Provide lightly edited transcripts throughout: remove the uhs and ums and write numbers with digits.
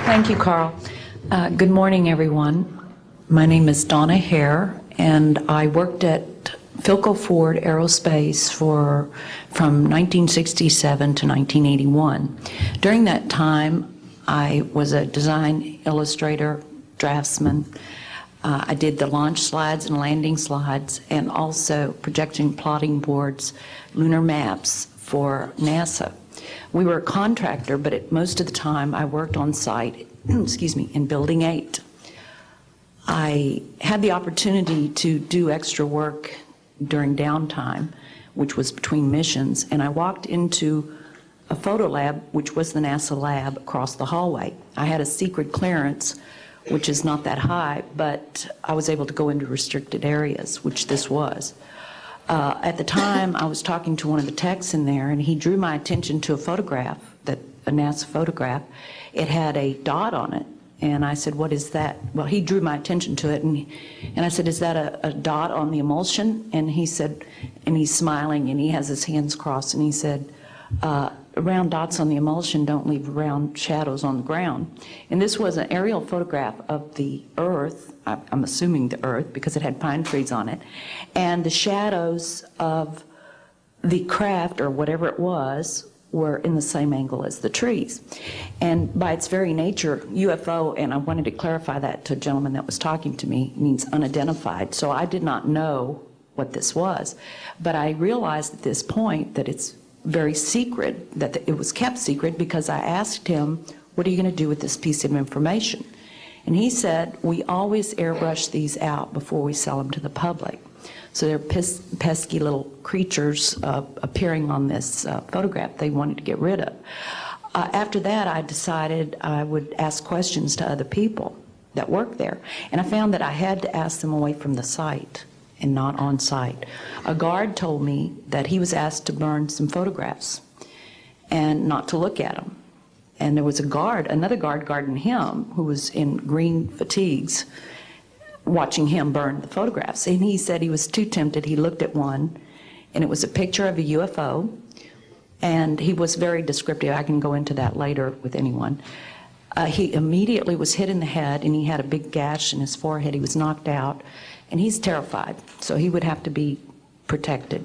Thank you, Carl. Good morning, everyone. My name is Donna Hare, and I worked at Philco Ford Aerospace from 1967 to 1981. During that time, I was a design illustrator, draftsman. I did the launch slides and landing slides, and also projection plotting boards, lunar maps for NASA. We were a contractor, but most of the time I worked on site, excuse me, in Building 8. I had the opportunity to do extra work during downtime, which was between missions, and I walked into a photo lab, which was the NASA lab, across the hallway. I had a secret clearance, which is not that high, but I was able to go into restricted areas, which this was. At the time, I was talking to one of the techs in there, and he drew my attention to a photograph, a NASA photograph. It had a dot on it, and I said, "What is that?" Well, he drew my attention to it, and I said, "Is that a dot on the emulsion?" And he said, and he's smiling, and he has his hands crossed, and he said, "Round dots on the emulsion don't leave round shadows on the ground." And this was an aerial photograph of the Earth, I'm assuming the Earth, because it had pine trees on it, and the shadows of the craft, or whatever it was, were in the same angle as the trees. And by its very nature, UFO, and I wanted to clarify that to a gentleman that was talking to me, means unidentified. So I did not know what this was. But I realized at this point that it's very secret, that it was kept secret, because I asked him, "What are you going to do with this piece of information?" And he said, "We always airbrush these out before we sell them to the public." So they're pesky little creatures appearing on this photograph they wanted to get rid of. After that, I decided I would ask questions to other people that work there. And I found that I had to ask them away from the site and not on site. A guard told me that he was asked to burn some photographs and not to look at them. And there was another guard guarding him, who was in green fatigues, watching him burn the photographs. And he said he was too tempted. He looked at one, and it was a picture of a UFO, and he was very descriptive. I can go into that later with anyone. He immediately was hit in the head, and he had a big gash in his forehead. He was knocked out, and he's terrified, so he would have to be protected.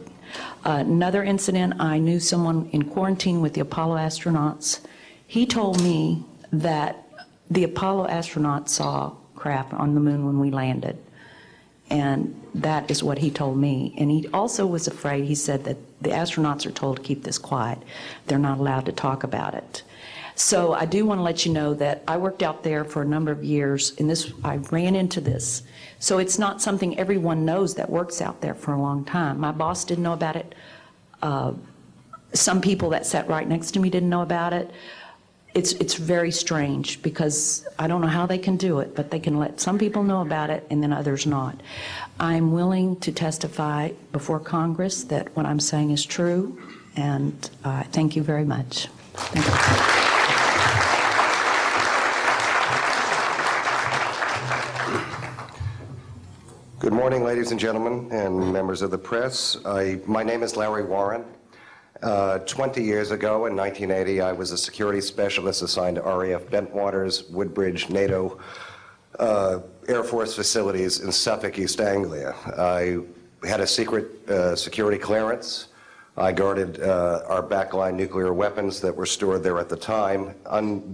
Another incident, I knew someone in quarantine with the Apollo astronauts. He told me that the Apollo astronauts saw craft on the moon when we landed, and that is what he told me. And he also was afraid. He said that the astronauts are told to keep this quiet. They're not allowed to talk about it. So I do want to let you know that I worked out there for a number of years, and I ran into this. So it's not something everyone knows that works out there for a long time. My boss didn't know about it. Some people that sat right next to me didn't know about it. It's very strange, because I don't know how they can do it, but they can let some people know about it and then others not. I'm willing to testify before Congress that what I'm saying is true, and thank you very much. Thank you. Good morning, ladies and gentlemen, and members of the press. My name is Larry Warren. 20 years ago, in 1980, I was a security specialist assigned to RAF Bentwaters, Woodbridge, NATO Air Force facilities in Suffolk, East Anglia. I had a secret security clearance. I guarded our backline nuclear weapons that were stored there at the time,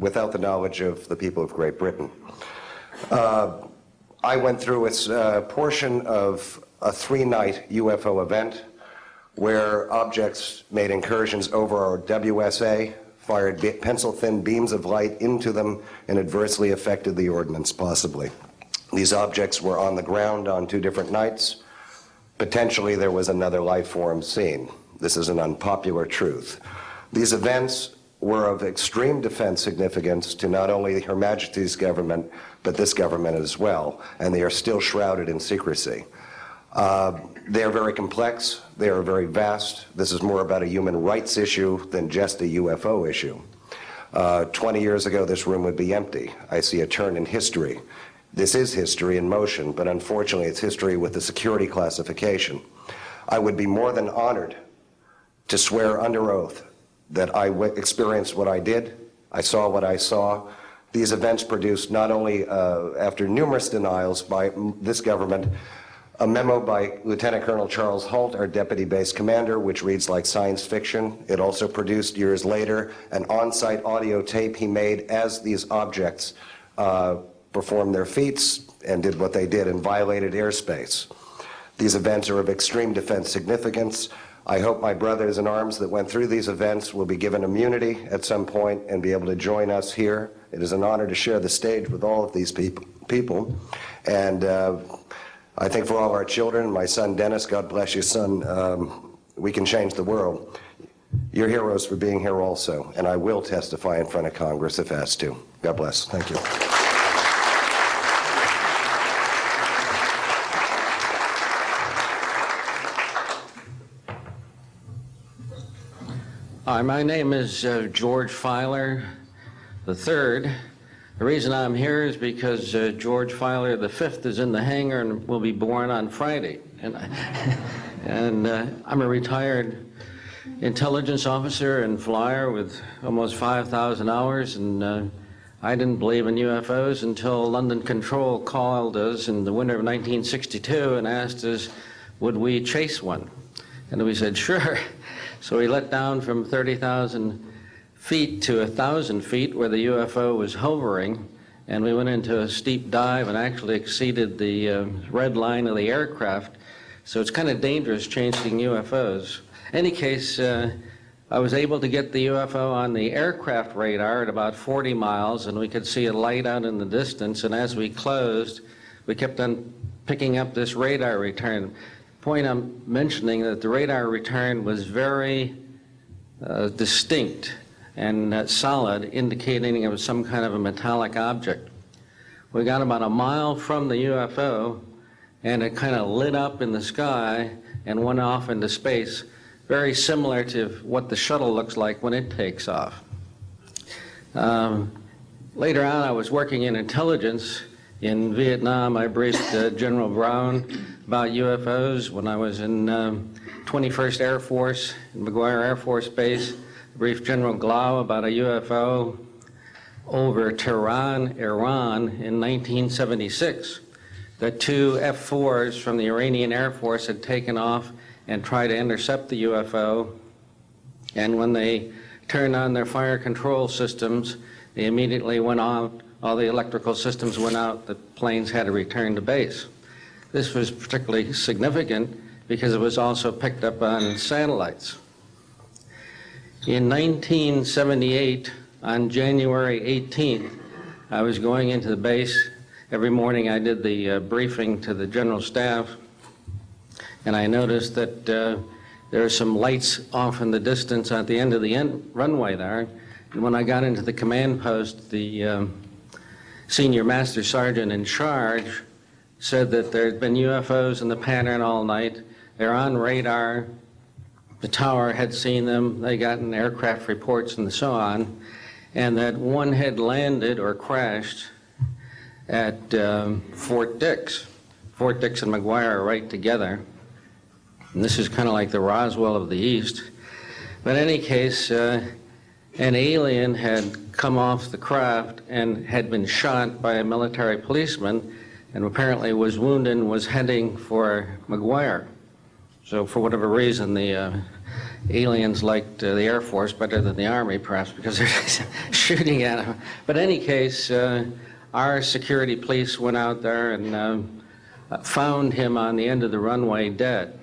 without the knowledge of the people of Great Britain. I went through a portion of a 3-night UFO event where objects made incursions over our WSA, fired pencil-thin beams of light into them, and adversely affected the ordnance, possibly. These objects were on the ground on 2 different nights. Potentially, there was another life form seen. This is an unpopular truth. These events were of extreme defense significance to not only Her Majesty's government, but this government as well, and they are still shrouded in secrecy. They are very complex, they are very vast. This is more about a human rights issue than just a UFO issue. 20 years ago, this room would be empty. I see a turn in history. This is history in motion, but unfortunately it's history with the security classification. I would be more than honored to swear under oath that I experienced what I did, I saw what I saw, These events produced not only, after numerous denials by this government, a memo by Lieutenant Colonel Charles Holt, our deputy base commander, which reads like science fiction. It also produced, years later, an on-site audio tape he made as these objects performed their feats and did what they did and violated airspace. These events are of extreme defense significance. I hope my brothers in arms that went through these events will be given immunity at some point and be able to join us here. It is an honor to share the stage with all of these people. And I think for all our children, my son Dennis, God bless you, son, we can change the world. You're heroes for being here also, and I will testify in front of Congress if asked to. God bless. Thank you. Hi, my name is George Filer III. The reason I'm here is because George Filer V is in the hangar and will be born on Friday. And I'm a retired intelligence officer and flyer with almost 5,000 hours, and I didn't believe in UFOs until London Control called us in the winter of 1962 and asked us, would we chase one? And we said, sure. So we let down from 30,000 feet to 1,000 feet where the UFO was hovering, and we went into a steep dive and actually exceeded the red line of the aircraft. So it's kind of dangerous chasing UFOs. In any case, I was able to get the UFO on the aircraft radar at about 40 miles, and we could see a light out in the distance, and as we closed, we kept on picking up this radar return. Point I'm mentioning that the radar return was very distinct and solid, indicating it was some kind of a metallic object. We got about a mile from the UFO, and it kind of lit up in the sky and went off into space, very similar to what the shuttle looks like when it takes off. Later on, I was working in intelligence. In Vietnam, I briefed General Brown about UFOs. When I was in 21st Air Force, in McGuire Air Force Base, I briefed General Glau about a UFO over Tehran, Iran in 1976. The two F-4s from the Iranian Air Force had taken off and tried to intercept the UFO, and when they turned on their fire control systems, they immediately went on. All the electrical systems went out, the planes had to return to base. This was particularly significant because it was also picked up on satellites. In 1978, on January 18th, I was going into the base. Every morning I did the briefing to the general staff, and I noticed that there are some lights off in the distance at the end of the runway there. And when I got into the command post, the Senior Master Sergeant in charge said that there had been UFOs in the pattern all night. They're on radar. The tower had seen them. They got in aircraft reports and so on. And that one had landed or crashed at Fort Dix. Fort Dix and McGuire are right together. And this is kind of like the Roswell of the East. But in any case, an alien had come off the craft and had been shot by a military policeman and apparently was wounded and was heading for McGuire. So for whatever reason, the aliens liked the Air Force better than the Army, perhaps because they're shooting at them. But in any case, our security police went out there and found him on the end of the runway dead.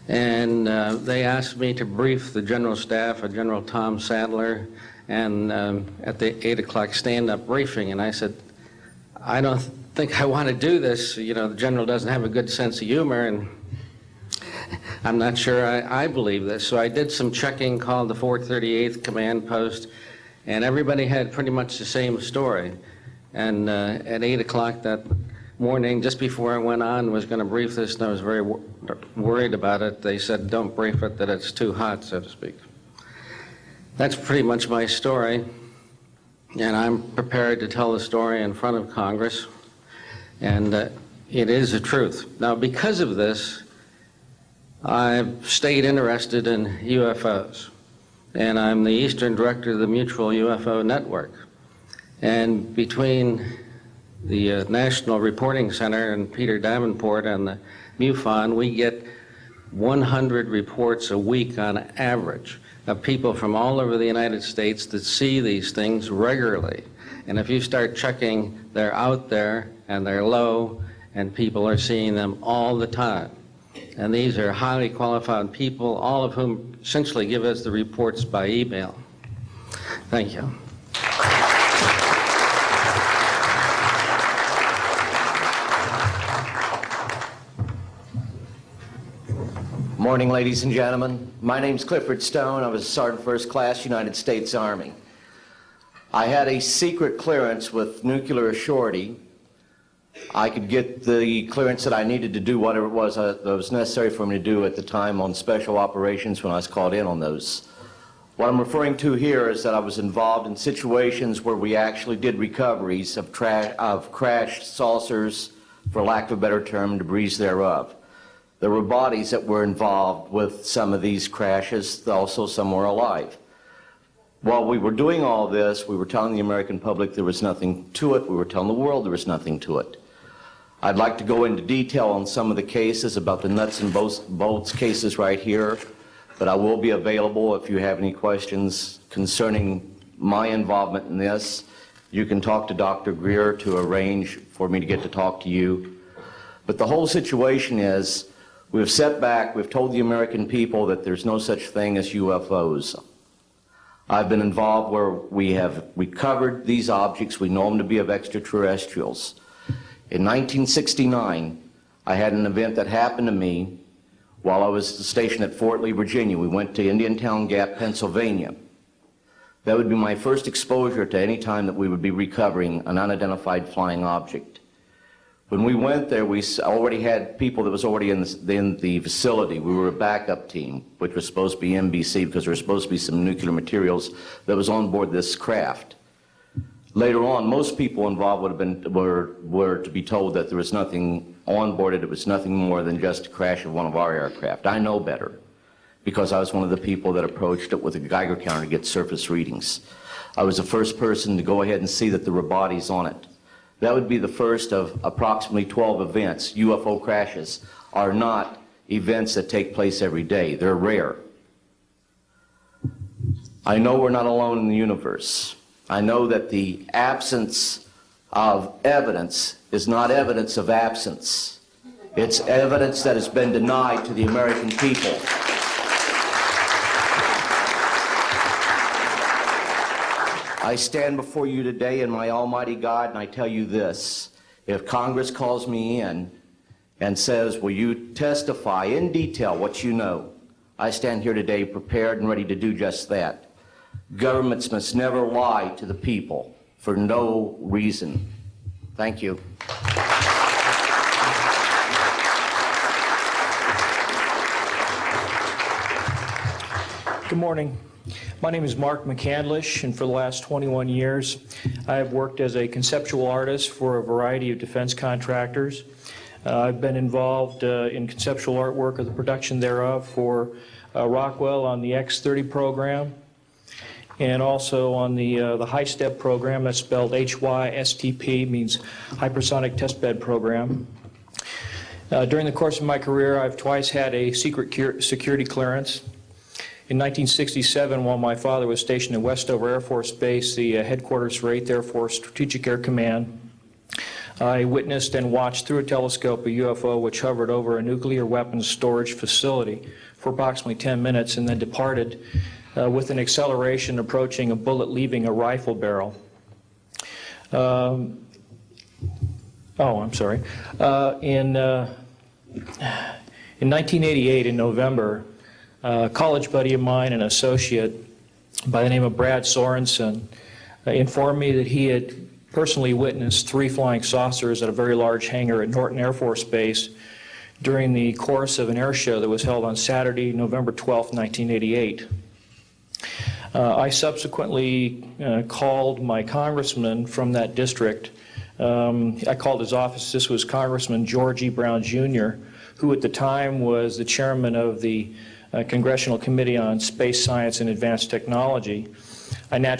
And they asked me to brief the general staff, General Tom Sadler, and at the 8 o'clock stand-up briefing, and I said, I don't think I want to do this. You know, the general doesn't have a good sense of humor, and I'm not sure I believe this. So I did some checking, called the 438th Command Post, and everybody had pretty much the same story. And at 8 o'clock that morning, just before I went on, was going to brief this, and I was very worried about it. They said, don't brief it, that it's too hot, so to speak. That's pretty much my story, and I'm prepared to tell the story in front of Congress, and it is the truth. Now, because of this, I've stayed interested in UFOs, and I'm the Eastern Director of the Mutual UFO Network. And between the National Reporting Center and Peter Davenport and the MUFON, we get 100 reports a week on average of people from all over the United States that see these things regularly. And if you start checking, they're out there and they're low, and people are seeing them all the time. And these are highly qualified people, all of whom essentially give us the reports by email. Thank you. Morning, ladies and gentlemen. My name's Clifford Stone. I was a Sergeant First Class, United States Army. I had a secret clearance with nuclear surety. I could get the clearance that I needed to do whatever it was that was necessary for me to do at the time on special operations when I was called in on those. What I'm referring to here is that I was involved in situations where we actually did recoveries of crashed saucers, for lack of a better term, debris thereof. There were bodies that were involved with some of these crashes, also some were alive. While we were doing all this, we were telling the American public there was nothing to it. We were telling the world there was nothing to it. I'd like to go into detail on some of the cases, about the nuts and bolts cases right here, but I will be available if you have any questions concerning my involvement in this. You can talk to Dr. Greer to arrange for me to get to talk to you. But the whole situation is, we've set back, we've told the American people that there's no such thing as UFOs. I've been involved where we have recovered these objects. We know them to be of extraterrestrials. In 1969, I had an event that happened to me while I was stationed at Fort Lee, Virginia. We went to Indiantown Gap, Pennsylvania. That would be my first exposure to any time that we would be recovering an unidentified flying object. When we went there, we already had people that was already in the facility. We were a backup team, which was supposed to be NBC, because there was supposed to be some nuclear materials that was on board this craft. Later on, most people involved would have been, were to be told that there was nothing on board it. It was nothing more than just a crash of one of our aircraft. I know better, because I was one of the people that approached it with a Geiger counter to get surface readings. I was the first person to go ahead and see that there were bodies on it. That would be the first of approximately 12 events. UFO crashes are not events that take place every day. They're rare. I know we're not alone in the universe. I know that the absence of evidence is not evidence of absence. It's evidence that has been denied to the American people. I stand before you today in my almighty God, and I tell you this. If Congress calls me in and says, will you testify in detail what you know, I stand here today prepared and ready to do just that. Governments must never lie to the people for no reason. Thank you. Good morning. My name is Mark McCandlish, and for the last 21 years, I have worked as a conceptual artist for a variety of defense contractors. I've been involved in conceptual artwork of the production thereof for Rockwell on the X-30 program, and also on the HITEP program. That's spelled HYSTP, means Hypersonic Testbed Program. During the course of my career, I've twice had a secret security clearance. In 1967, while my father was stationed at Westover Air Force Base, the headquarters for 8th Air Force Strategic Air Command, I witnessed and watched through a telescope a UFO which hovered over a nuclear weapons storage facility for approximately 10 minutes and then departed with an acceleration approaching a bullet leaving a rifle barrel. In 1988, in November, a college buddy of mine, an associate by the name of Brad Sorensen, informed me that he had personally witnessed 3 flying saucers at a very large hangar at Norton Air Force Base during the course of an air show that was held on Saturday, November 12, 1988. I subsequently called my congressman from that district. I called his office. This was Congressman George E. Brown, Jr., who at the time was the chairman of the Congressional Committee on Space Science and Advanced Technology. I naturally